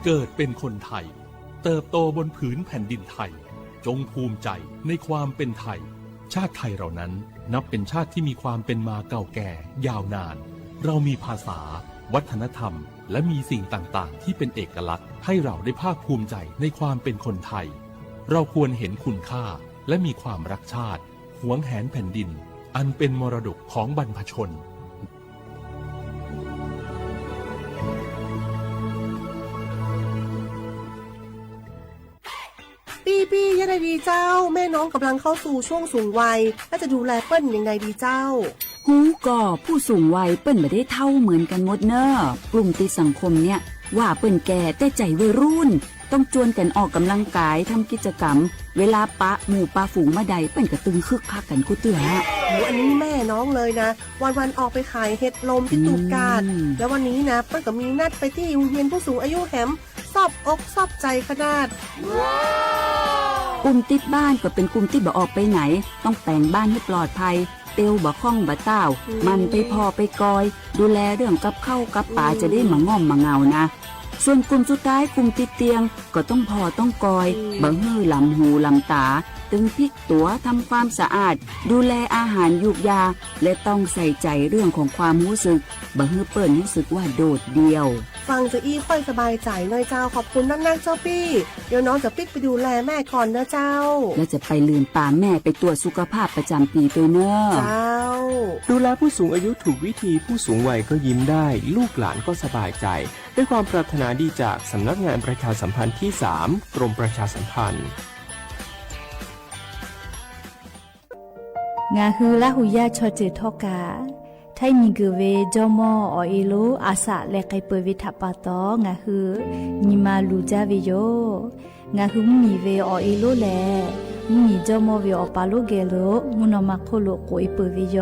เกิดเป็นคนไทยเติบโตบนผืนแผ่นดินไทยจงภูมิใจในความเป็นไทยชาติไทยเรานั้นนับเป็นชาติที่มีความเป็นมาเก่าแก่ยาวนานเรามีภาษาวัฒนธรรมและมีสิ่งต่างๆที่เป็นเอกลักษณ์ให้เราได้ภาคภูมิใจในความเป็นคนไทยเราควรเห็นคุณค่าและมีความรักชาติหวงแหนแผ่นดินอันเป็นมรดกของบรรพชนปี้ยังไงดีเจ้าแม่น้องกำลังเข้าสู่ช่วงสูงวัยและจะดูแลเปิ้ลยังไงดีเจ้าฮูก่อผู้สูงวัยเปิ้นไม่ได้เท่าเหมือนกันหมดเนอะกลุ่มติดสังคมเนี่ยว่าเปิ้นแก่แต่ใจวัยรุ่นต้องจวนกันออกกำลังกายทำกิจกรรมเวลาปะหมู่ปะฝูงมาใดเปิ้นก็ตึงคึกคักกันกูเตืออันนี้แม่น้องเลยนะวันออกไปขายเห็ดลมที่ตูดกาดแล้ววันนี้นะเปิ้ลก็มีนัดไปที่โรงเรียนผู้สูงอายุแหมซอบอกซอบใจขนาดกลุ่มติดบ้านก็เป็นกลุ่มที่บ่ออกไปไหนต้องแต่งบ้านให้ปลอดภัยเตียวบ่ข้องบ่เต้ามันไปพอไปกอยดูแลเรื่องกับข้าวกับป่าจะได้มาง่อมมาเงานะส่วนกลุ่มสุดท้ายกลุ่มติดเตียงก็ต้องพอต้องกอยบ่ฮื้อลำหูลำตาตึงพริกตัวทำความสะอาดดูแลอาหารยุกยาและต้องใส่ใจเรื่องของความรู้สึกบ่ฮื้อเปิ้นรู้สึกว่าโดดเดี่ยวฟังจะอี้ค่อยสบายใจหน่อยเจ้าขอบคุณนักๆเจ้าปี้เดี๋ยวน้องจะปิ๊กไปดูแลแม่ก่อนนะเจ้าแล้วจะไปลืมตามแม่ไปตรวจสุขภาพประจำปีตัวเนอะเจ้าดูแลผู้สูงอายุถูกวิธีผู้สูงวัยก็ยิ้มได้ลูกหลานก็สบายใจด้วยความปรารถนาดีจากสำนักงานประชาสัมพันธ์ที่ 3 กรมประชาสัมพันธ์งาฮือละหุยาชอจือทอกาไทยมีกือเวจอมออเอโลอาสะและไกเปวิทัปปะตองาฮือนิมาลูจาเวโยงาฮือมีเวอเอโลแลมีจอมอเวอปาโลเกโลมุนอมาโคโลโกอิเปเวโย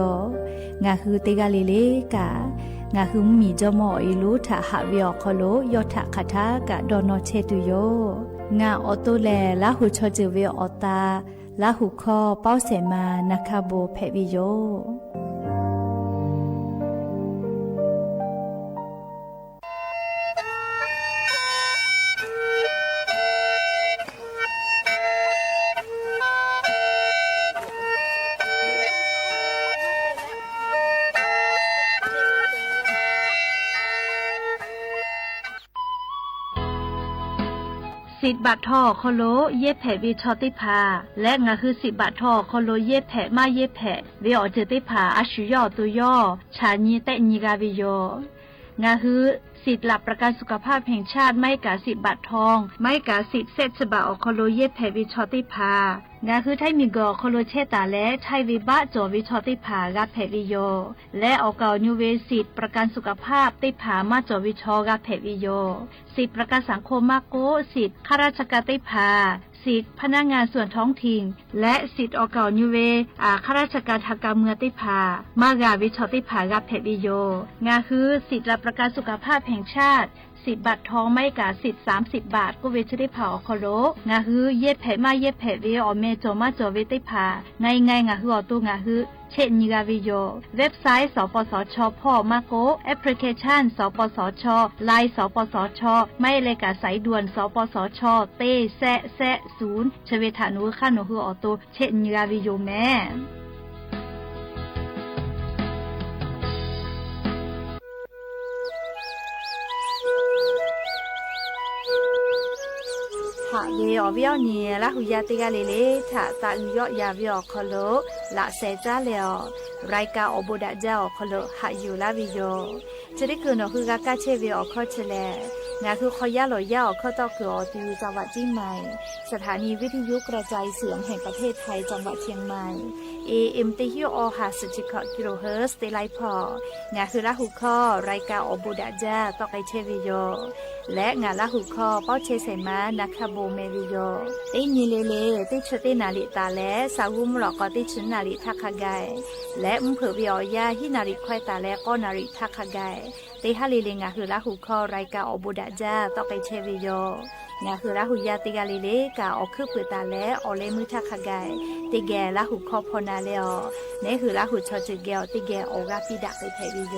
งาฮือเตกาเลเลกางาฮือมีจอมอเอโลทะหะเวอคโลยอทะคาทากะดอนอเชตุโยงาออโตแลละหุชอจือเวอตาละหุคอเป้าเสมานาคาโบเพวิโยสิทธิ์บัตรทอโคโลเย็บแผวิชอติพาและงาคือสิทธิ์บัตรทอโคโลเย็บแผมาเย็บแผวิออเจติพาอาชุยอตุยอชาญีเตญิกาวิโยงาคือสิทธิ์หลับประกันสุขภาพแห่งชาติไม่กาสิทธิ์บัตรทองไม่กาสิทธิ์เซตฉบับโคโลเย็บแผวิชอติพางาคือไทยมีกอโคโลเชตาและไทยวิบะจอวิชอติพากาแผวิโยและออกานิเวสิทธิ์ประกันสุขภาพติพามาจอวิชอกาแผวิโยสิทธิ์ประกันสังคมมาโกสิทธิ์ข้าราชการติพาสิทธิ์พนักงานส่วนท้องถิ่นและสิทธิ์ออกานิเวข้าราชการทางการเมืองติพามากาวิชอติพากาแผวิโยงาคือสิทธิ์รับประกันสุขภาพแห่งชาติสิทธิ์บัตรทองไม่กาสิทธิ์30 บาทก็เวชได้ผ่าอคโลงาฮือเย็บแผมาเย็บแผเวอเมจอมาจอเวติผ่าไงงาฮืออตุงาฮือเช่นนิกาวิโยเว็บไซต์สปสชพ่อมาโกแอปพลิเคชันสปสชไลน์สปสชไม่เลกาสายด่วนสปสชเต้แซะ0ชเวทานุค่าโนฮืออตุเช่นนิกาวิโยแม่เวอวิอเนียละหุยาติกาเลเลทะตะอุยอยาวิอคโลละเซจาเลอรายกาอโบดะเจ้าคโลหะอยู่ลาวิโยจะได้คือนอคือกากาเชเวอคอเชเลงาคือคอยาลอยาอคอตอคืออติวจังหวัดเชียงใหม่สถานีวิทยุกระจายเสียงแห่งประเทศไทยจังหวัดเชียงใหม่ AM ติฮิโอ50กิโลเฮิรตซ์เตไลพองาคือละหุคอรายกาอโบดะเจ้าตอไกเชวิโยและงาละหุคอเป้าเชเสมานาคาโบเมวิโยติญีเลเลติชตินาลิตาและสาวุมหลอกติชนาลิทักขะไกและมเผวิอยาหินาริควายตาและก็นาริทักขะไกติฮาลิเลงาคือละหุคอรายกาอโบดะเจ้าตอไกเชวิโยงาคือละหุยาติกาลิเลกาออคือเปตาและออเลมือทักขะไกติแกละหุคอพอนาเลอเนคือละหุชอจิเกลติแกออกาปิดะไปเผวิโย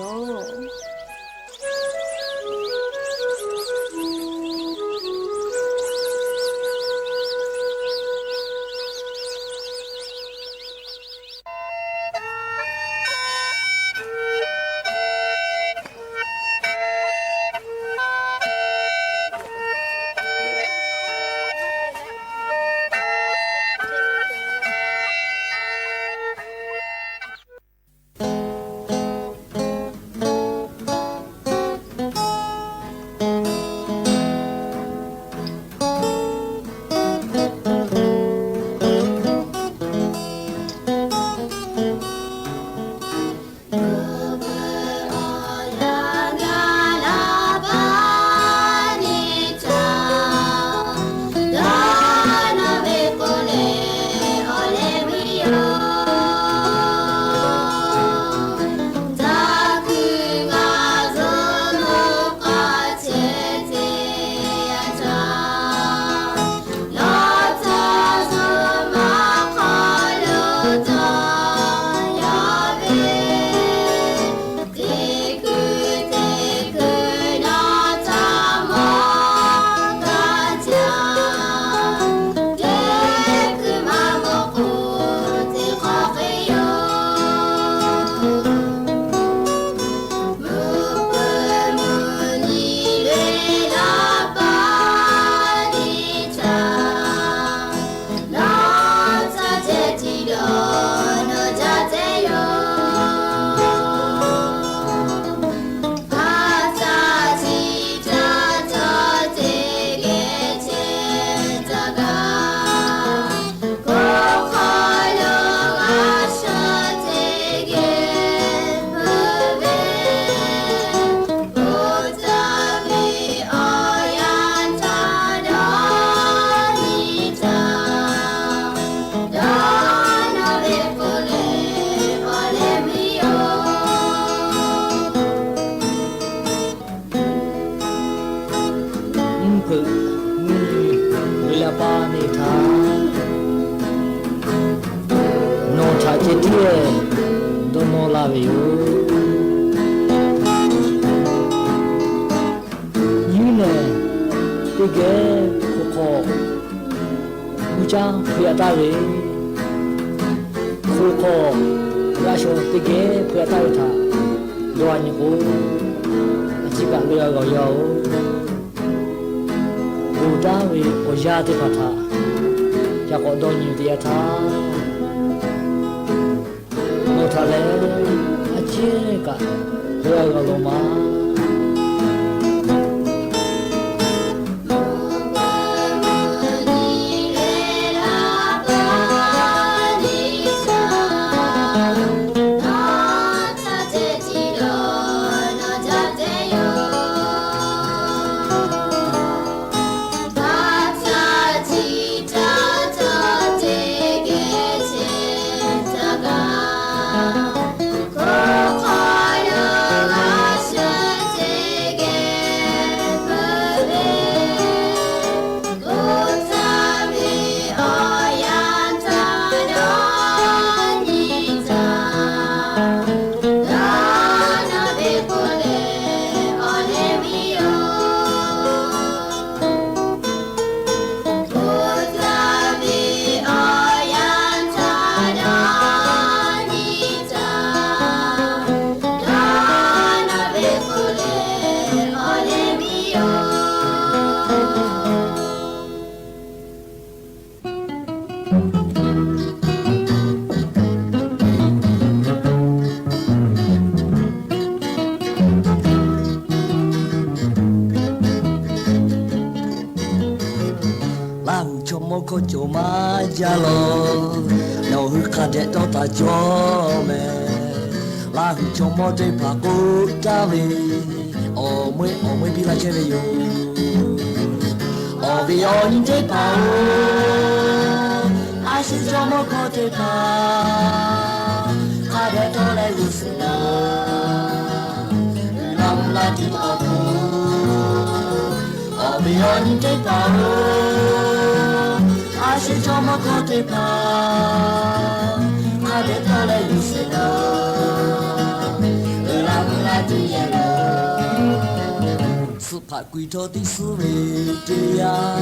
Quy thơ tí sư về chị à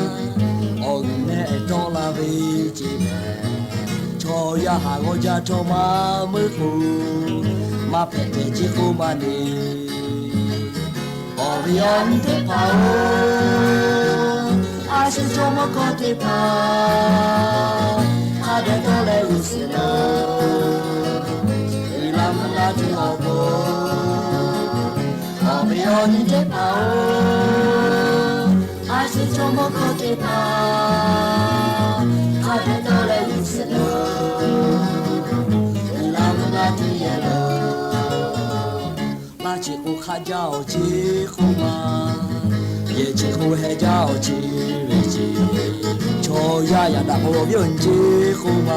ông nè cho là về chị mẹ cho ya hàng ngôi cha cho má mới phù má phải về chị cô mà đi ở vì ông thế phao ai sẽ cho má có thể phao ai để tôi lấy được sự nào người làm là chỉ họ cô ở vì ông thế phao ai sẽ cho má có thể phao ai để tôi lấy được sự nào người làm 的耶了，那起我看叫几乎嘛，也几乎还叫几位几，朝呀呀那我用几乎嘛，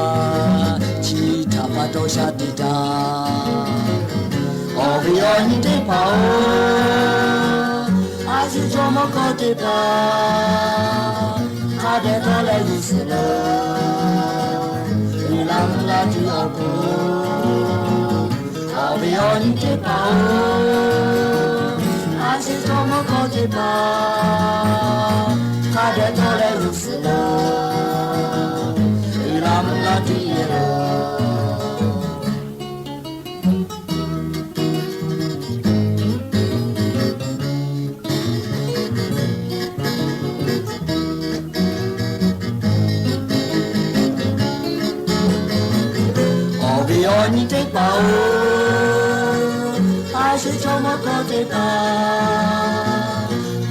其他把都下地哒，我不要你的跑，还是这么高的吧，他的都来如此了。la tu abu avion te pao asi tomo ko te pa kade tole ruslo ilam la tu yero你的包，还是这么高的大，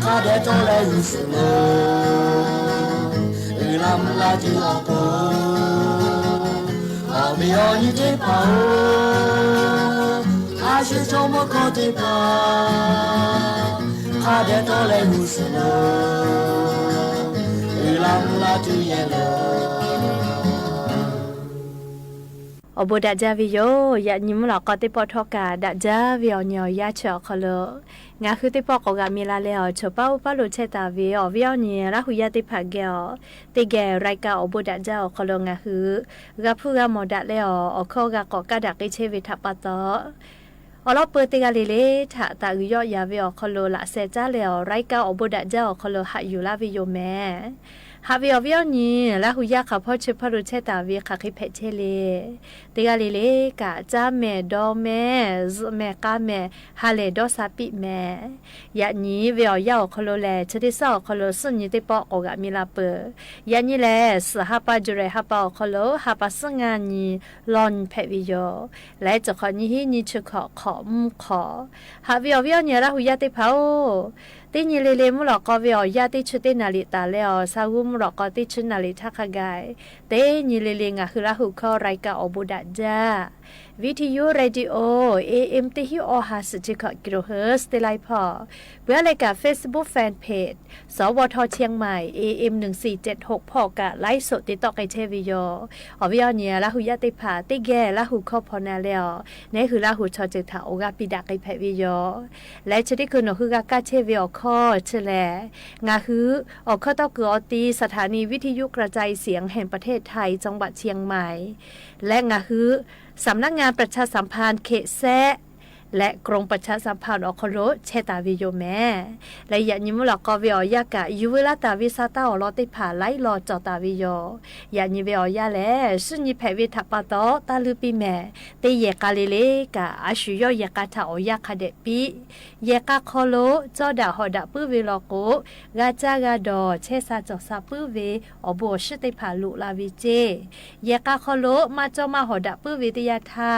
他的到来如此了，拉姆拉的老婆，我没有你的包，还是这么高的大，他的到来如此了，拉姆拉的耶了。อบูดาจาวิโยยานิมหลอกก็ติปอทอกาดาจาวิโอเนียยาเชอคอลงาคือติปอกกามีลาเลอเชป้าปาลุเชตาวิโอวิโอเนียละหุยาติผาเกอติแกรายกาอบูดาจาคอลงาคือกะผู้กะโมดาเลออคอกะกอกะดะกิเชวิทัปปะตออลอเปติกาเลเลถาตาวิโยยาวิโอคอลละเซจาเลอรายกาอบูดาจาคอลหะอยู่ลาวิโยแมฮาวิโอวิโอนี่ละหุยาคาพ่อชื่อพรุเชตาวิคาคิเพเชเลติกาเลกะจาเมดอเมซเมกาเมฮาเลดอซาปิเมยะนี้วิโอยาคอลเลชติซอคอลสุญญติปออกะมิลาเปยะนี้แลสหปาจุเรฮาปาคอลฮาปาสงานีลอนเพวิโยและจะขอนี้ฮินิชขอขอมขอฮาวิโอวิโอนี่ละหุยาติพาโอติญิเลเลมุหลอกก็วิโอยาติชุตินาลิตาเลอซากุมุหลอกก็ติชุนาลิทักขกายเตญิเลเลงะคือละหุคอรายกาอบูดาจาวิทยุเรดิโอ AM ติฮิโอฮาสจิกะกิโลเฮิรตซ์เตไลพอเพื่อรายการ Facebook Fanpage สวทเชียงใหม่ AM 1476พอกะไลฟ์สดติดต่อไกเทวิโยอวิโอเนียละหุยาติผาติแกละหุคอพอนาเลอนี่คือละหุชอจิตาโอกาปิดาไกเพวิโยและชนิดคือโนคือกะกะเชวิโอคอเชแลงาคือออกข้อตอกอตีสถานีวิทยุกระจายเสียงแห่งประเทศไทยจังหวัดเชียงใหม่และงาคือสำนักงานประชาสัมพันธ์เขตแซะและกรมประชาสัมพันธ์อคโรเชตาวิโยแม่และยะนิมุลกอวิอยากะยูเวลาตาวิซาตาอลอติผาไลลอจอตาวิโยยะนิเวอยาแลสุญิเพวิทัปปะตอตาลุปิแม่เตเยกาเลเลกะอาชุยอยะกะทาอยาคาเดปิเยกะคอโลจอดาฮอดะปุเวลโกกาจากาดอเชซาจอซาปุเวอโบชิติผาลุลาวิเจเยกะคอโลมาจอมาฮอดะปุเวติยาทา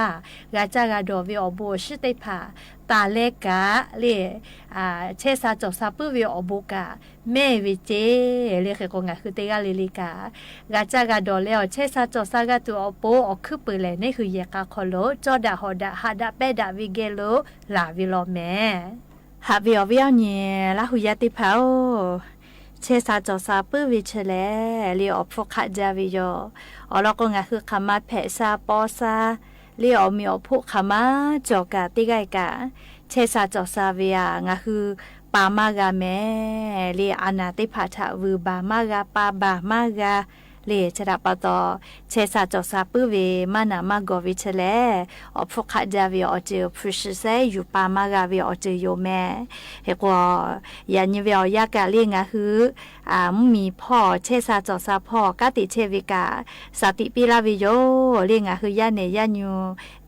กาจากาดอวิอโบชิติผาตาเลกะเลเชซาจอซาปุวิอโบกะเมวิเจเลเคกงะคือเตกาลิลิกากาจากาดอเลเชซาจอซากาตุอโปอคือเปเลนี่คือเยกะคอโลจอดาฮอดะฮาดะเปดาวิเกโลลาวิโลแมฮาวิอวิอเนลาหุยาติพาโอเชซาจอซาปุวิเชเลลีออฟคาจาวิโยอลอกงะคือคามาเพซาปอซาเลี้ยวมีอผู้ขามาจอกาติไกกาเชซาจอซาเวียงะคือปามากาแม่เลียอานาติภาชะวือบามากาปาบามากาเลียชดาปตอเชซาจอซาปุเวมานามากอวิเชเลอพวกขจาวิอเจอพุชเซอยู่ปามากาวิอเจโยแม่เฮกว่ายานิเวียากาเลียงะคือมีพ่อเชซาจอซาพ่อกาติเชวิกาสติปิลาวิโยเลียงะคือยาเนยาญู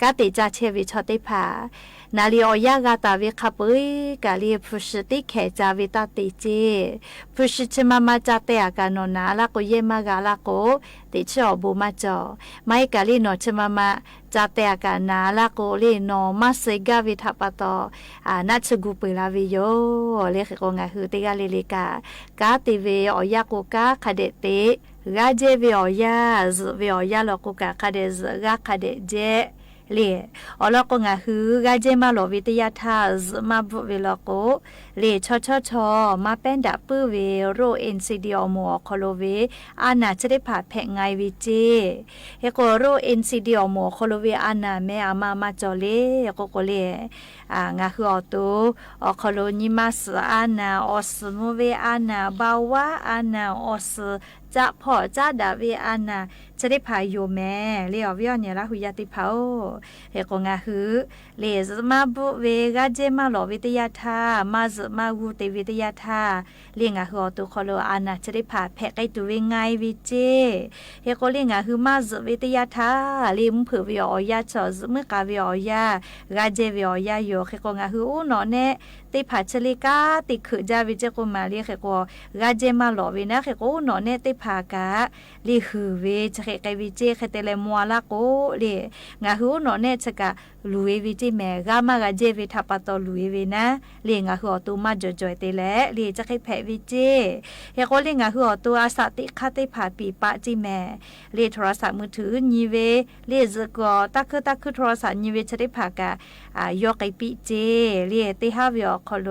กาติจาเชวิชอติภานาลีอยากาตาวิคาปุยกาลีพุชติเขจาวิตาติเจพุชชิมามาจาเตอากานนาลาโกเยมากาลาโกติชอบูมาจอไม่กาลีโนชิมามาจาเตอากานาลาโกลีโนมาเซกาวิทัปตอนัชกุปิลาวิโยเลขกงะคือติกาลิลิกากาติเวอยาโกกาคาเดเตกาเจเวอยาซเวอยาโลโกกาคาเดซกาคาเดเจ เล่อ๋อแล้วก็งาคือกาเจมาโลวิทยาทามาบุเวลโกเล่ชอมาเป็นดับปื้อเวโรเอ็นซีดีอมอคอโลเวอานาจะได้ผ่าแผงไงวิเจเฮโกโรเอ็นซีดีอมอคอโลเวอานาแม่อามาจอเล่ก็เล่งาคือออโตอคอโลนิมาสอานาออสโมเวอานาบาวาอานาออสจะพอจะดาเวอานาจะได้พายโยแม่เลี้ยววิอเนี่ยละหุยาติเผาเฮกงาฮือเลสมาบุเวกาเจมาหลอวิทยาธามาสมาวูเตวิทยาธาเลี้ยงาฮือตุคอโลอานาจะได้พาแพะไกตัวเวงไงวิเจเฮกเลี้ยงาฮือมาสวิทยาธาเลี้ยงเผือวิออยาชอเมื่อกาวิออยากาเจวิออยาโยเฮกงาฮืออูนอเนติผาชลิกาติขือจาวิเจกุมาเลียเฮกกาเจมาหลอวินะเฮกอูนอเนติผากาลีฮือเวจะเฮกวิเจเขเตเลมัวลาโกเลงาฮูโนเนชกะลูเววิจิเมกามากาเจวิทัปตอลูเวเวนะเลงาฮูอตูมาจอยๆเตเลเลจะเขแพวิเจเฮโกเลงาฮูอตูอาสาติคาเตผาปีปะจิเมเลโทรศัพท์มือถือญีเวเลซกอตักโทรศัพท์ญีเวจะได้ผากายอกไอปิเจเลเตฮาวิอคอโล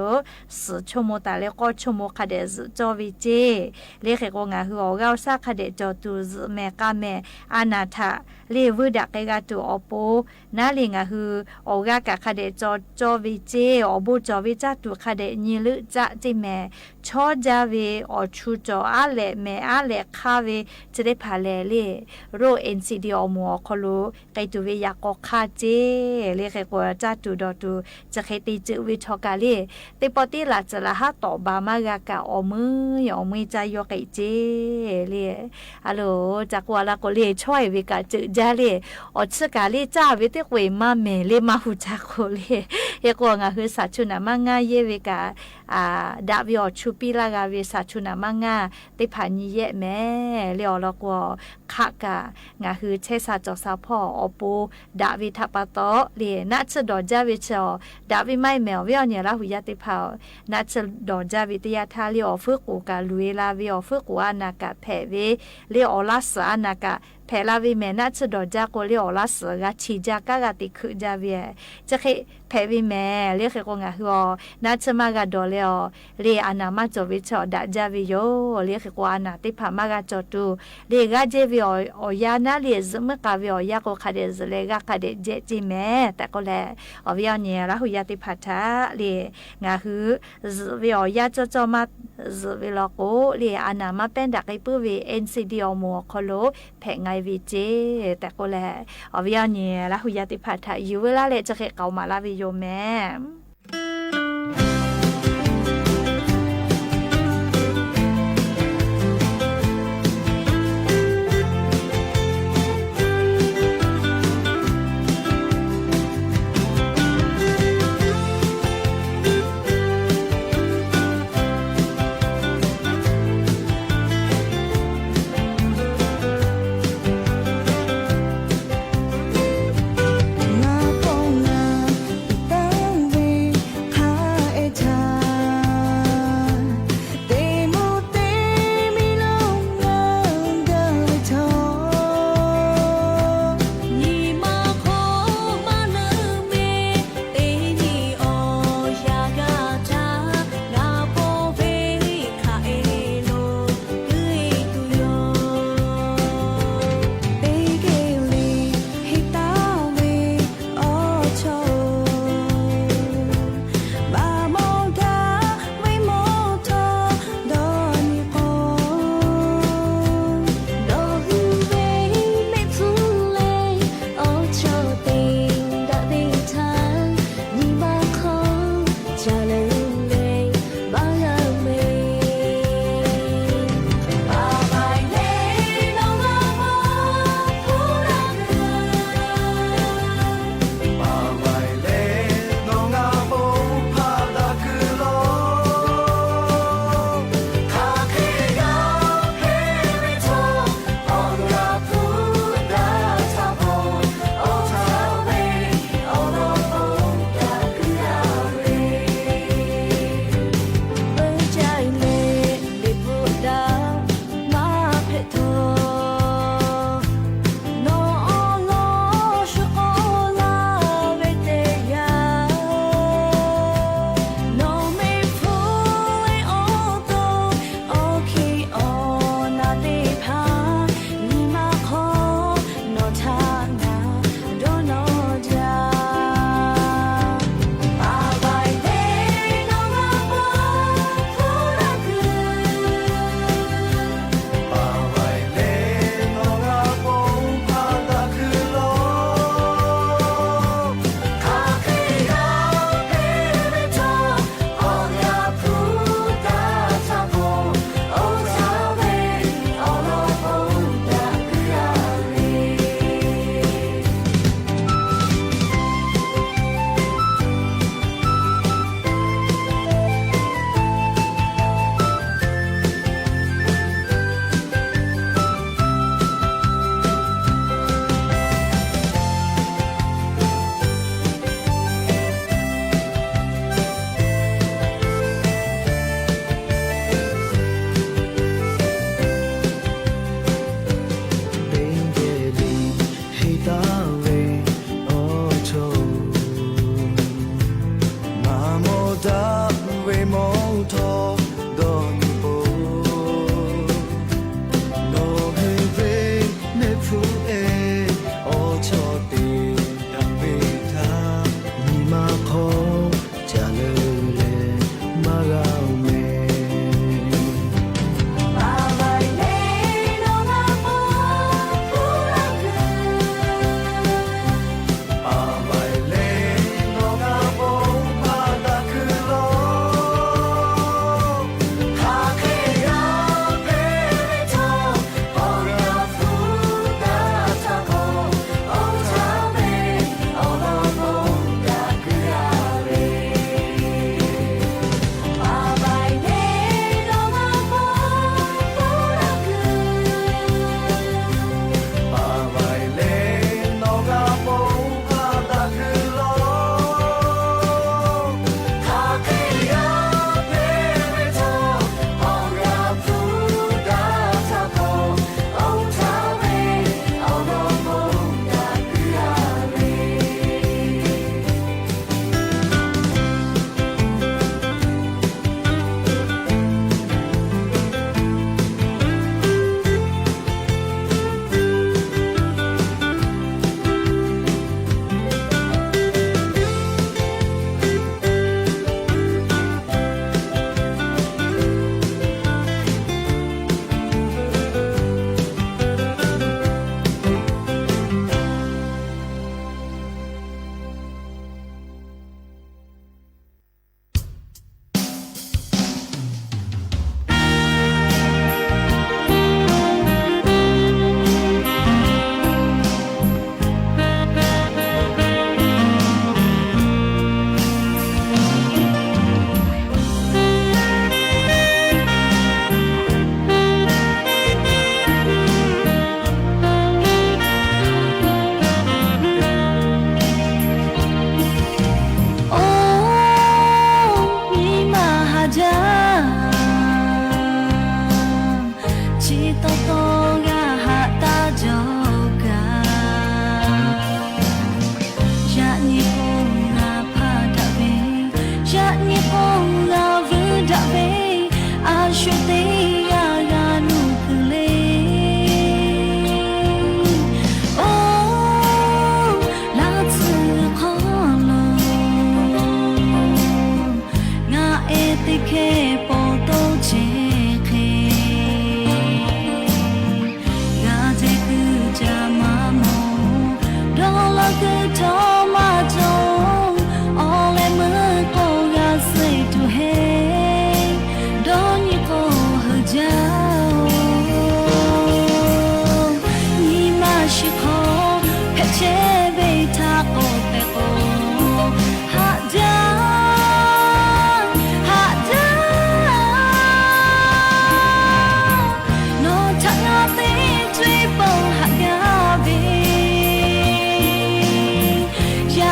สชโมตาเลก็ชโมคาเดซจอวิเจเลเขโกงาฮูอกาซาคาเดจอตูเมกาเมอานาทาเลวดักไกาตูอโปนาเลงาฮือโอกากะคาเดจอวิเจอบูจอวิจาตูคาเดญีลึจะจิเมชอจาเวอชูจออาเลเมอาเลคาเวจะได้พาเลเลโรเอ็นซีดีอมัวคอลูไกตูเวยากอคาเจเลเขกัวจาตูดอตูจะเขติจืวิทอกาเลติปอติลาจะละหะตอบามากากะอมือใจยอไกเจเลอะโลจากว่าละก็เลช่วยเวกาจืจาเลอดสกาเลจ้าเวเตกวยมาเมเลมาหูจักโคเลเอกวงาคือสัชุนามางาเยเวกาดาวิอชูปิลากาเวสัชุนามางาติผานีเยแม่เลอละก็ขะกางาคือเชซาจอซาพ่ออปูดาวิทัปตอเลนัชดอจาวิชอดาวิไม่แมวเวอเนี่ยละหุยาติเผานัชดอจาวิทยาทาเลอฝึกกูกาลุเวลาเวอฝึกกูอานากะแผเวเลอลาสอานากะแพลาวิเมนัชดอจากเลอลาสกะชีจากะกะติคือจาเวจะเคแพวิเมเลเคกงาฮือนัชมากะดอเลอเลอานามาจอวิชอดะจาวิโยเลเคกวานาติผามากะจอตูเลกะเจวิออยานาเลซมกะวิอยาโกคาเดซเลกะคาเดเจจิเมแต่ก็แลอวิอเนละหุยาติผาทาเลงาฮือวิอยาจอมาวิลโกเลอานามาเป็นดักไอปื้อเวเอ็นซีดีอมัวคอโลแผงไงวิเจแต่ก็แลอวิอเนละหุยาติผาทาอยู่เวลาเลจะเคเกามาลาวิโยแม่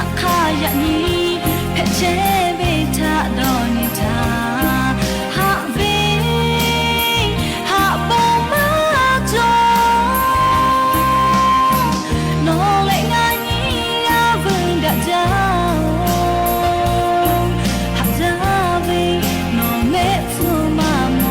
ากขายะนี้เพชเชเบทาดอนิทาหาเวหาบอมาจโนเลงานี้ยาบึงดะจาหาจาเวโนเมฟูมาโม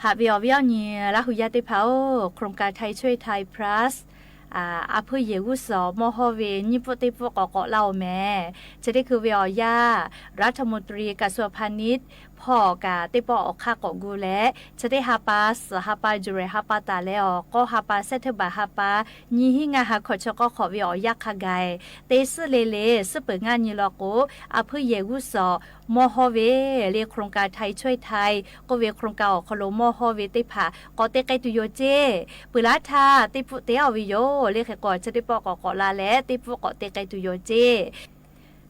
หาวิอเนี่ยละหุยาติเผาโครงการไทยช่วยไทย plus อาเพื่อเยวุสมอฮเวนิปติปกเกาะเล่าแม่จะได้คือวิอยารัฐมนตรีกระทรวงพาณิชย์พ่อกะติปออกค่าเกาะกูและจะได้ฮาปาสฮาปาจุเรฮาปาตาแล้วก็ฮาปาเซตบาฮาปายี่หิงาฮาขอชก็ขอวิอยาคาไกเตสเลเลสเปิดงานยี่ลอกูอาเพื่อเยวุสมอฮเวเรียกโครงการไทยช่วยไทยก็เวโครงการออกคโลมอฮเวติผาก็เตไกตุโยเจปุลาทาติปุเตอวิโยเรียกก่อนจะได้ปอกเกาะลาและติปุเกาะเตไกตุโยเจ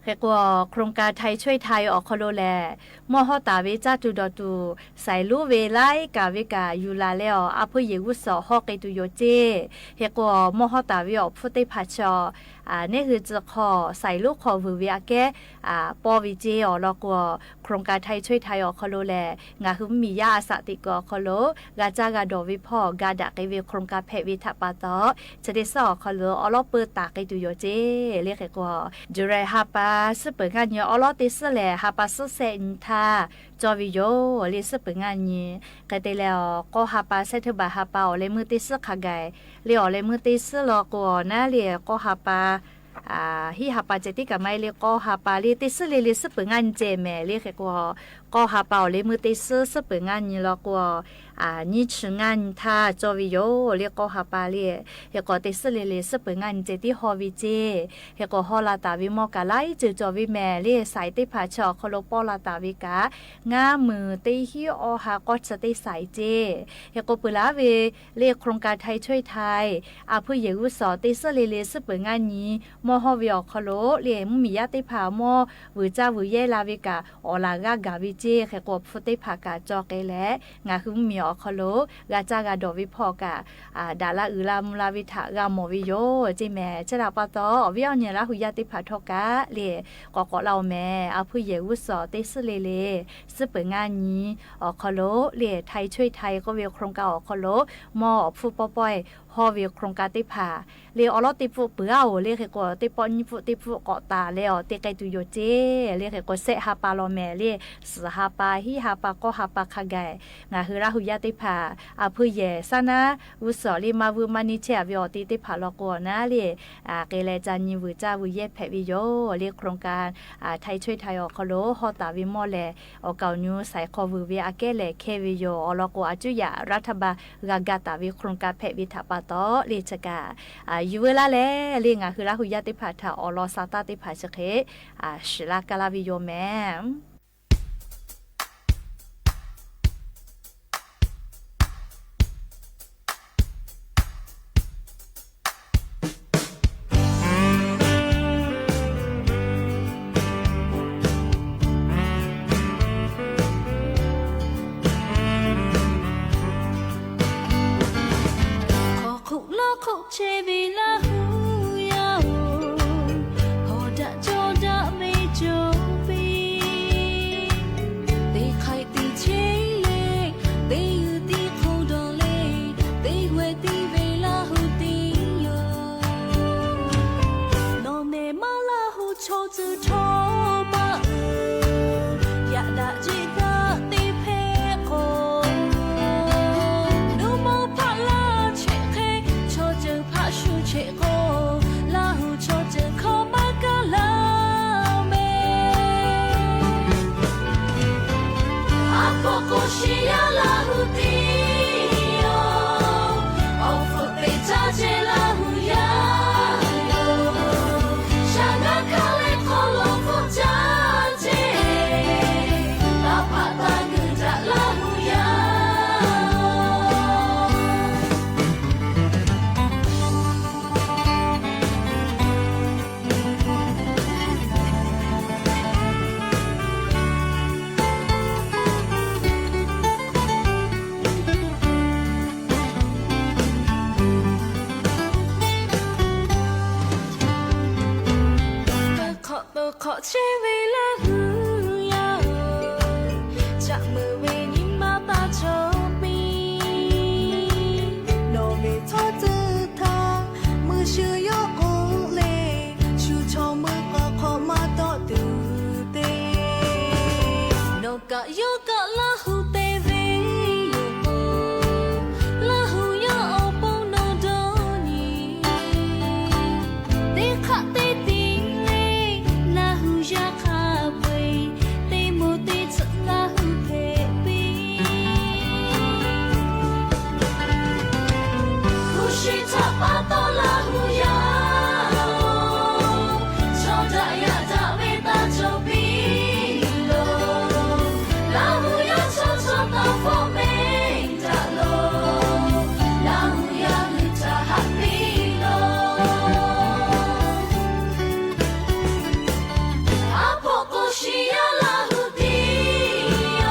เรียกว่าโครงการไทยช่วยไทยออกคโลแลมอฮตาเวจาตุดอตูใส่ลูเวไลกาเวกายูลาแล้วอาเพื่อเยวุสฮอกไกตุโยเจเรียกว่ามอฮตาเวออกพุติพัชชนี่คือจะขอใส่ลูกขอวิวิอาแกปอวิเจอแล้วก็โครงการไทยช่วยไทยออกคโลแลงาคือมียาอาสาติกอคโลกาจากาดอวิพ่อกาดักไอเวโครงการแพวิทัปาตอจะได้สอคโลอลอเปิดตาไกตุโยเจเรียกว่าจุเรฮาปาสเปิดงานเยออลอติสแลฮาปาสเซนทาจอวิโยลิสเปิดงานนี้ก็ได้แล้วก็ฮาปาเซตบาฮาปาเลมือติสขากายเลียวเลมือติสลอก็น่าเลียก็ฮาปาฮิฮาปาเจติกับไม่เลียก็ฮาปาลิติสลิสเปิดงานเจแม่เรียกว่าก็ฮาปาเลมือติสเปิดงานนี้แล้วก็นี่ชื่องานท่าจอวิโยเรียกก็ฮาปาเลียเฮก็ติสลิสเปิดงานเจติฮอวิเจเฮก็ฮอลาตาวิมอกาไลจือจอวิแม่เลียสายติผาชอคโลปอลาตาวิกางามือติฮิโอฮาก็สติสายเจเฮก็ปุลาเวเรียกโครงการไทยช่วยไทยเพื่อเยวุสติสลิสเปิดงานนี้มอฮอวิอคโลเลียมมียาติผามอวือจ้าวิเยลาวิกาอลากากาวิ เจแค่กบฟุติผากาจอกไกและงาคือมีอคโลกาจากาดอวิพอกาดาลาอืลามุลาวิทากาโมวิโยจิแม่ชะลาปะตอวิอเนี่ยละหุยาติผาทอกาเลกอกเราแม่เอาผู้เยวุสอติสเลเลซึเปิงงานนี้อคโลเลไทยช่วยไทยก็เวโครงการอคโลมอผู้ป้อยฮอวิโครงการติผาเลอลอติฟุเปื้อเลแค่กติปอนิฟุติฟุเกาะตาแล้วติไกตุโยเจเลแค่กเซฮาปาโลแม่เลสฮาปาฮิฮาปาก็ฮาปาคาไกงาคือราหุยาติผาอาผู้เยซานะวุสอลิมาวุมานิเชวิอติติผาลอกนะเลเกเลจานิวุจาวุเยแพวิโยเลโครงการไทยช่วยไทยอคโลฮอตาวิมอแลอเกาญูไซคอวุเวอาเกเลเควิโยอลอกอาจุยารัฐบาลกาตาวิโครงการแพวิทาปาตอเลชกายูเวลาเลเลงาคือราหุยาติผาทาอลอซาตาติผาชเคชิลากาลาวิโยแมเชวิลาหูยาโหดะโจดะไม่โจปีตีไข่ตีเชเลตียูตีคงดองเลตีเวตีเวลาหูตีโยนอนเนมาลาหูโชจือทอบะยะดะจิตะตีเพโกนูโมพะลาเชเคชูเชโกลาหูโชเจขอมากะลาเมอาโปโกชิยาลาหูติโยโอฟุเตจาเจลาหูยาโยชานาคาเลโคโลฟุจาเจลาปะตากุจาลาหูยาขอเชวิลาหูยาจากมือเวนิมาตาโชปีโนเมทอจือทามือชื่อยกงเลชูชอมือก็ขอมาต่อตูเตโนกะโยกะลาหูเตเวโยลาหูยาอปงโนโดนีเตขะเตตียาคาเวเตโมเตชะลาหูเพปีผู้ชิตาปาตอลาหูยาชอดายาดาเวตาโจปีโลลาหูยาชอชอตาฟอเมจาโลลาหูยาลิจาฮัปปีโลชิยาลาหูติโย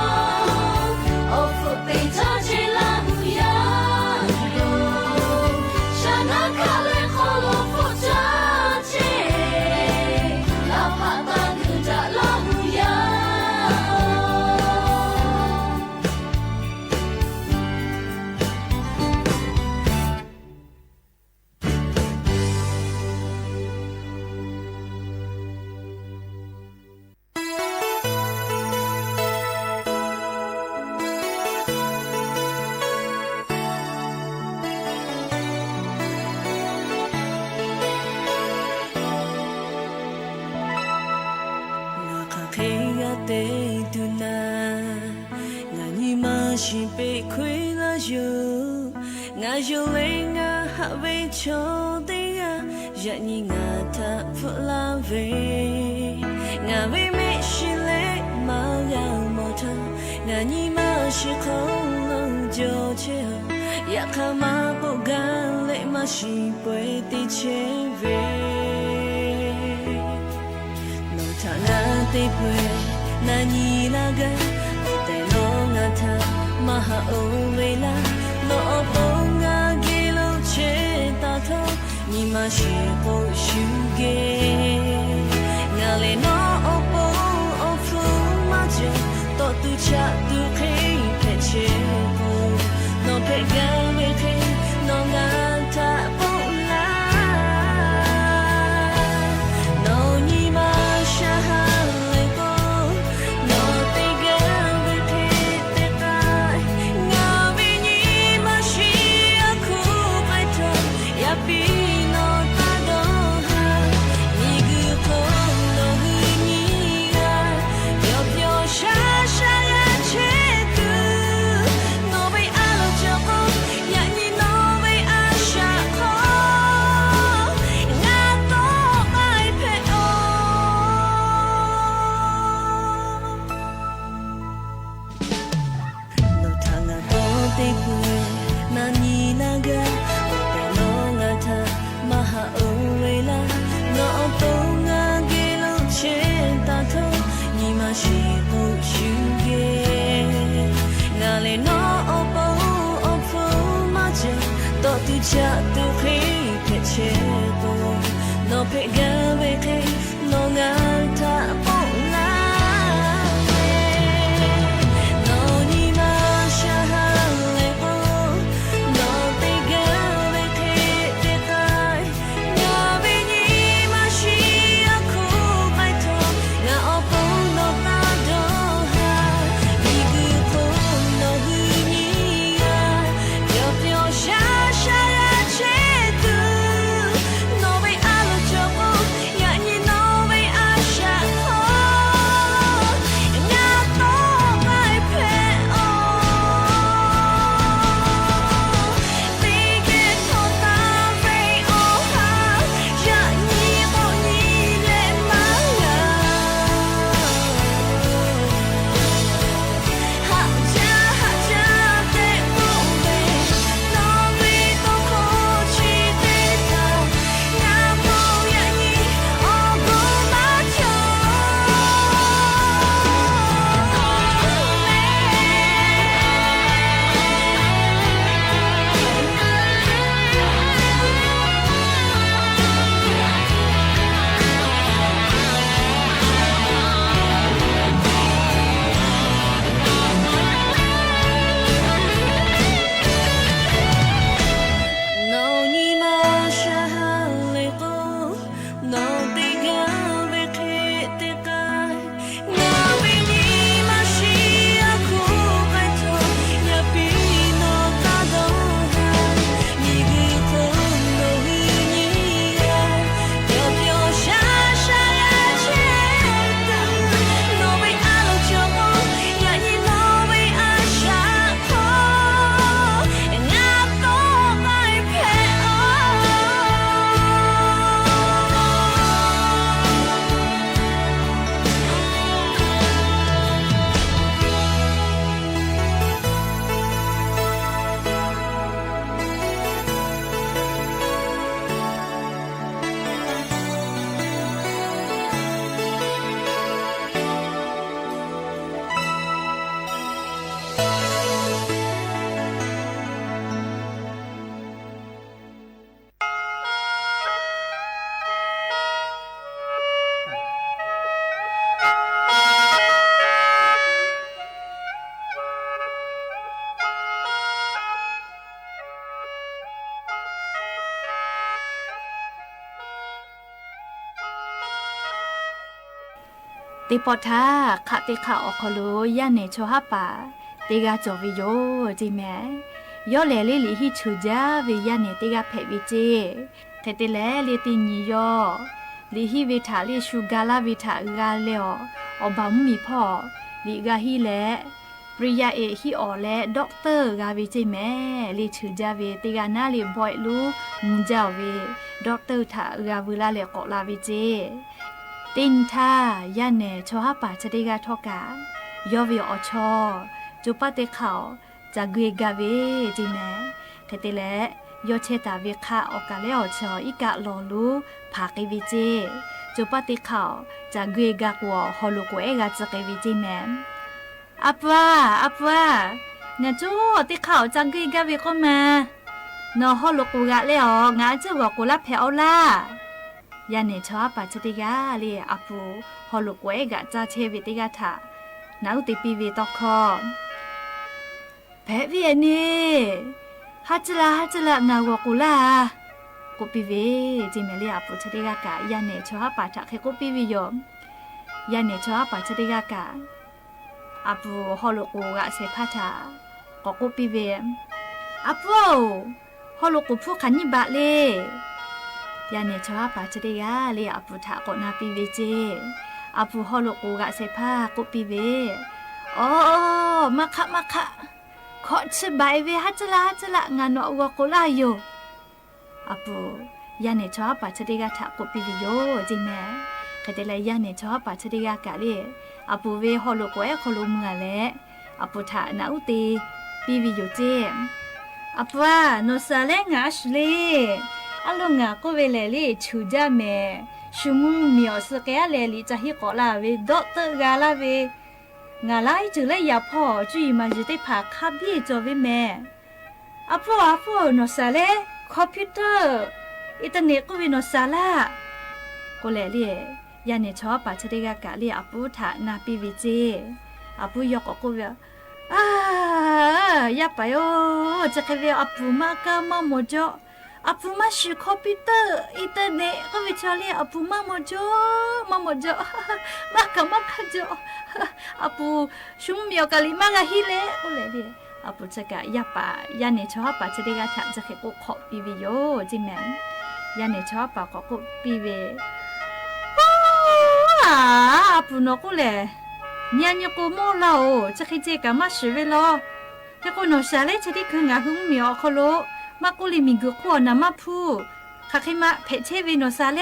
โอฟุเตจาเจลาหูยาโยชานาคาเลโคโลฟุจาเจลาปะตากุจาลาหูยาชิเปคุยลาอยู่งาอยู่เลยงาหาเวชโอติงายานีงาทาฟุลาเวงาเวเมชิเลมายาโมทางานีมาชิคงลงโจเชอยากขามาปุกาเลมาชิป่วยติเชเวโนทางาติป่วย何らがお手のがたマハオレラロボがゲロチェタとにましほしゅげがれのおぼおふまじとtu cha tu khi pe che bo no pe ga me khi no ga ta bo la no ni ma sha ha le bo no te ga me khi te ta nga vi ni ma shi a ku pai to ya pi no ta do ha ni gu ko no hu ni ga yo pyo sha cha tu khi pe che bo no pe ga ve ke no nga ta bo la no ni ma sha ha le bo no pe ga ve ke te kai nga ve ni ma shi a ku pai to nga o bo no ta do ha ni gu ko no hu ni ya yo pyo shaติปอทาขะติขะออกคโลย่าเนโชฮะปาติกาจอวิโยจิแม่ย่อแลลิลิฮิชูจาวิย่าเนติกาเพวิเจเทติแลลิติญีย่อลิฮิวิถาลิชูกาลาวิถากาเลออบามุมีพ่อลิกาฮิแลปริยาเอฮิออแลด็อกเตอร์กาวิเจแม่ลิชูจาวิติกานาลิบอยลูมุนจาวิด็อกเตอร์ถากาวิลาเลกอลาวิเจตินท่าย่าเนโชฮะป่าชะดิกาทอกายอวิออชอจุปะเตเขาจากเกกาเวจิแมเทติแลยอเชตาเวคะออกกาเลออชออีกะลอลูภากิวิเจ จูปติข่าวจะเกยกักวอฮอลูกเอกัจะเกวิจิแมนอับว่าเนี่ยจูติข่าวจะเกยกักวิก็มานอฮอลูกกะเลยอ๋องาจะว่ากูรับแผลล่ะยันเนี่ยชอบปัจจิกาเลยอัปูฮอลูกเอกัจะเชวิติกาถานาอุติปีวิตอกคอแพ้เวียนี่ฮัจละนาวกูล่ะกูปีวิจิเมลีอัปูชติกากะยันเนี่ยชอบปัจจะเคกูปีวิยมยันเนี่ยชอบปัจจิกากะอัปูฮอลูกกะเสพาถาก็กูปีวิอัปูฮอลูกกูพูดขันยิบะเลยยันเนี่ยชอบปัจจิกาเลยอัปูถากนาปีวิจิอาปูฮอลูกูกะเซพากุปีเวอ๋อมาคะขอชบายเวฮัจละงานวะกุลาโยอาปูยันเนชอบปัจจิกาถากุปีวิโยจริงแม่ก็จะเลยยันเนชอบปัจจิกากะเลยอาปูเวฮอลูกูเอฮอลูเมือและอาปูถานาอุตีปีวิโยเจอาปูว่าโนซาเลงาชเลอาลุงากุเวเลลีชูจาเมชุมุมีอสแกเลลีจะฮิกอลาเวดอกเตอร์กาลาเวงาไลจุเลยยาพ่อจุยมาจุได้พาคาบีจอเวแม่อาพ่อนอซาเลคอมพิวเตอร์อินเทอร์เน็ตก็เวนอซาลาก็เลลียาเนชอบปัจจิกากะลีอาปูถานาปีวิเจอาปูยอกก็เวอย่าไปโอจะแค่เวอาปูมากามาโมจออาปูมาชื่อคอมพิวเตอร์อินเทอร์เน็ตก็วิชาเรียอาปูมาโมจอมากะจออาปูชุมเมียวกะลิมากะฮิเลก็เลยเดียอาปูจะกะยาปะยาเนชอบปัจจิกาถามจะแค่กูขอปีวิโยจิแมนยาเนชอบปะก็กูปีเวอาปูนกูเลยเนี่ยกูโมลาโอจะแค่เจกะมาชื่อเวลอแค่กูนอชาเลจะได้คืองาหุ่มเมียวเขาโลมากุลิมิงกุขวนามาพูข้าเคมาเพเชวิโนซาเล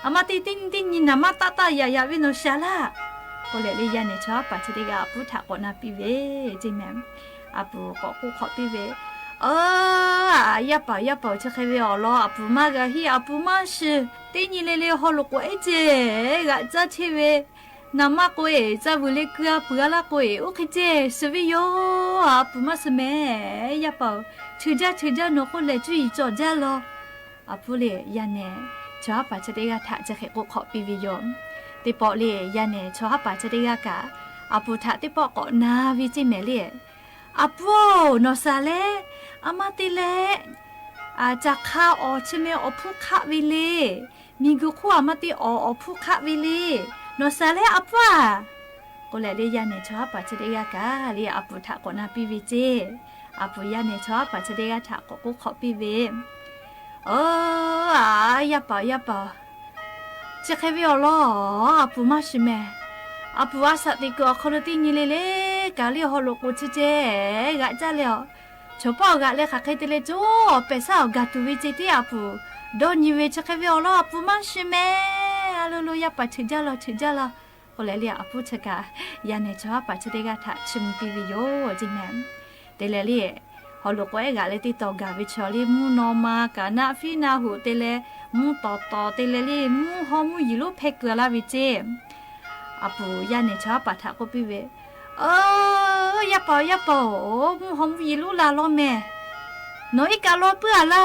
อามาติตินยินามาตายาวิโนชาลาก็เลยเลยยันเนชอบปัจจิกาพูถากนาปีเวจิแมมอาปูก็กูขอปีเวอย่าเป่าจะเคยวิอลอาปูมากะฮีอาปูมาชื่อตินิเลฮอลกวเอเจกะจะเชเวนามาโกเอจะบุเลกือปุกละโกเอโอเคเจสวิโยอาปูมาสเมอย่าเป่าถือจะนกเลยจุยจอดจ้าลออาปูเลยยันเนชอบปัจจิกาถาจะเคกูขอปีวิโยติปอเลยยันเนชอบปัจจิกากะอาปูถาติปอก็นาวิจิเมเลยอาปูนอซาเลอามาติเลอาจากข้าออชิเมอพุคะวิเลมีกุขวามาติอพุคะวิเลนอซาเลอาปูก็เลยเลยยันเนชอบปัจจิกากะเลยอาปูถาก็นาปีวิเจอาปูยันเนชอบปัจจิกาถาก็กูขอปีเวอย่าเป่าจะแค่วิอลอาปูมาชิเมอาปูว่าสัตย์ก็คนที่นี่เลยกาลีฮอลกูเจกะจ้าเลยชอบกะเลยค่ะใครที่เลยจูเปซ่ากะตูวิจิที่อาปูโดนยีเวจะแค่วิอลอาปูมาชิเมลูอย่าปัจจิกาลก็เลยเรียกอาปูเชกะยันเนชอบปัจจิกาถาชิมปีวิโยจิแมมเตเลลีฮอลูกเอกะเลติโตกาวิชอลีมูนอมากะนาฟีนาหูเตเลมูตอเตเลลีมูฮอมูยิลุเพกลาวิเจอาปูยันเนชอบปัทะก็ปีเวอย่าเป่ามูฮอมูยิลุลาโลเมโนอีกาโลเปื่อล่ะ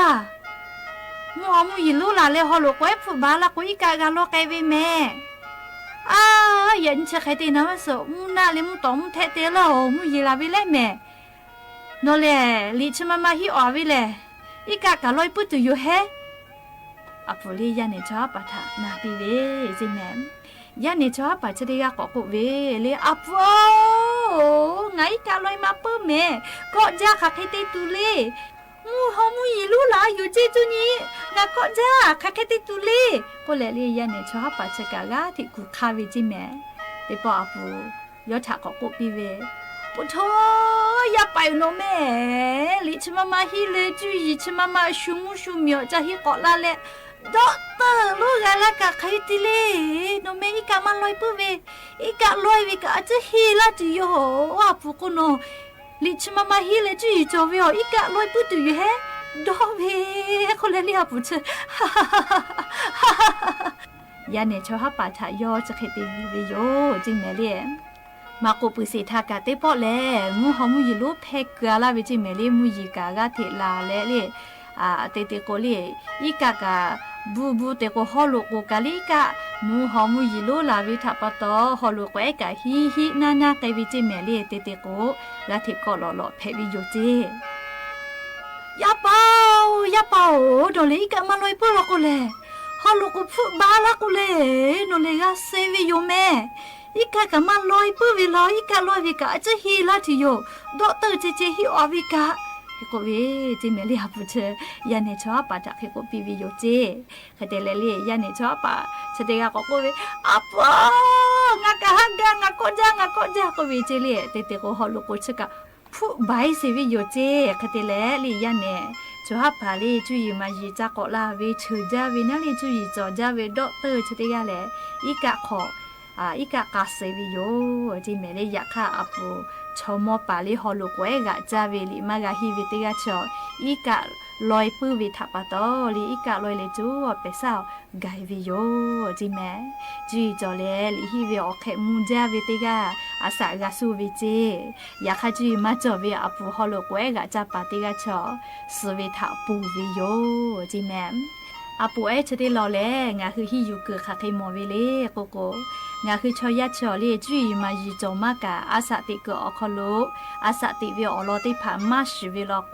มูฮอมูยิลุลาเลฮอลูกเอฟุบาลากุอีกากาโลไกเวเมยันเชคตินามาสมูนาเลมูตอมเทเตลาโอมูยิลาวิเลเมโนเลลิชมาฮิออวิเลอีกากาลอยปุตุอยู่เฮอาปูลียันเนชอบปัทะนาปีเวจิแมมยันเนชอบปัจจิกากกุเวเลอาปูไงกาลอยมาเปิ้มเมก็จ้าคักให้ติตุเลมูฮอมูยิลุลาอยู่จีจุนี้งาก็จ้าคักให้ติตุเลก็เลยยันเนชอบปัจจิกากาที่กูคาวิจิแมเดปออาปูยอถากกุปีเวปุโธอย่าไปโนแม่ลิชมาฮิเลจุยชมาชุมิอจะฮิกอลาเลด็อกเตอร์ลูกอะไรกะใครติเลโนแม่อีกามาลอยปุเวอีกาลอยวิกาจะฮิลาจิโยว่าปุโกโนลิชมาฮิเลจุยจอวิโออีกาลอยปุตุยเฮดอเวคนเลยเรียกปุเช ยันเนี่ยชอบฮับป่าทายอจะเคตีวิโยจริงไหมเลี้ยมากูปุสิทากาเตปอแลมูหอมูยิลูเพกเกลาวิจิเมลีมูยิกากาเทลาเลเลีเตเตโกลีอีกากาบูเตโกฮอลูกูกาลิกามูหอมูยิลูลาวิทัปตอฮอลูกูเอกาฮินาเกวิจิเมลีเตเตโกลาเทโกลอลอเพวิโยเจยาเปาโดเลอีกามาลอยปุลอกูเลฮอลูกูฟุบาลากูเลโนเลกาเซวิโยเมอีกากะมาลอยปื้อวิลอยอีกาลอยวิกาจะฮีลาทิโยดอกเตอร์เจฮิอวิกาเฮโกเวจิเมลีฮับเชยันเนชอปาจากเฮโกปีวิโยเจคเตเลลียันเนชอปาชเตกะโกเวอะปองากะฮักกะงาโกจาโกเวเจเลเตเตโกฮอลูโกชกะผู้ใบเซวิโยเจคเตเลลียันเนจอพาลีจุยมายีจากอลาเวชือจาเวนาลีจุยจอจาเวดอกเตอร์ชเตกะเลอีกะขออีกากาเซวิโยจิเมเลยะค่ะอปูชอมอปาลิฮอลูกเวกะจาเวลิมากะฮิวิติกะชออีกะลอยปื้อวิทัปตอลิอีกะลอยเลจูเปซาวไกวิโยจิเมจีจอเลลิฮิเวอเคมูจาวิติกะอาสากะซูวิเจยะค่ะจีมาจอเวอปูฮอลูกเวกะจาปาติกะชอสวิทาปูวิโยจิเมอาปูเอชติลอเลงาคือฮิยูเกะค่ะไคมอเวเลโกโกงาคือชอยัดชอเลจุยมายีจอมากะอาสาติกอคโลอาสาติเวอลอติผามาชิเวลอโก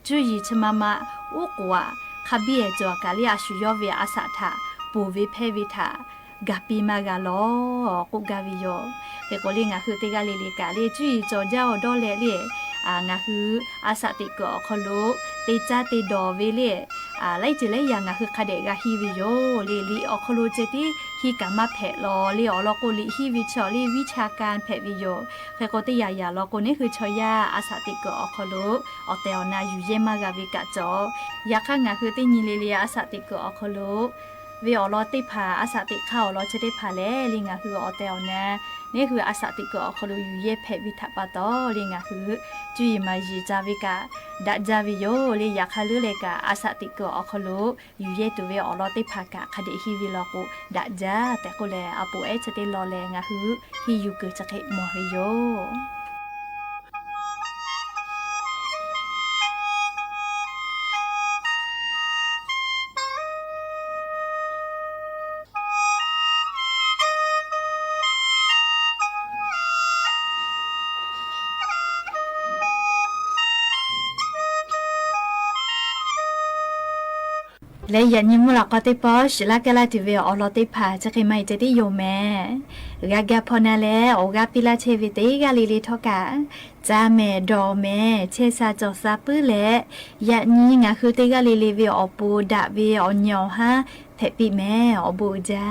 จุยชมามาอุกวาคาเบียจอกาลิอาชุยอเวอาสาทาปูวิเพวิทากาปีมากาลอกุกาวิโยเฮโกลิงาคือติกาลิลิกาเลจุยจอจาอดอเลเลงาคืออาสาติกอคโลเตจาเตดอเวเลไล่จิเลยยังคือคาเดกาฮิวิโยลีออคโลเจติฮิกามาเพลอลีออลโกลิฮิวิชอลีวิชาการเพวิโยเฟโกติยายาลโกนี่คือชอยาอาสาติกอคโลออเตอนายูเยมากาวิกาจอยาคังาคือติญิเลลีอาสาติกอคโลเวอลอติพาอาสาติเข้าลอเชติพาเลลิงาคือออเตอนานี่คืออาสาติกอคโลยูเยเพวิทัปตอลิงาคือจุยมายีจาวิกาดาจาวิโยลียาคาลือเลกาอาสาติกอคโลยูเยตุเวอลอติพากะคาเดฮิวิลอกุดาจาแต่ก็แลอปูเอชติลอแลงาคือฮิยูเกจะเกมอฮิโยและยันยิมุลก็ติปอชลากะลาติเวอลอติพาจะเคไม่จะได้โยแม่กากะพอนาแลโอกาปิลาเชวิติกาลิลิทอกาจาแม่ดอแม่เชซาจอซาปื้อแลยันยิงาคือติกาลิลิเวอปูดะเวอญอฮะเพปิแม่อบูจา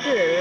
是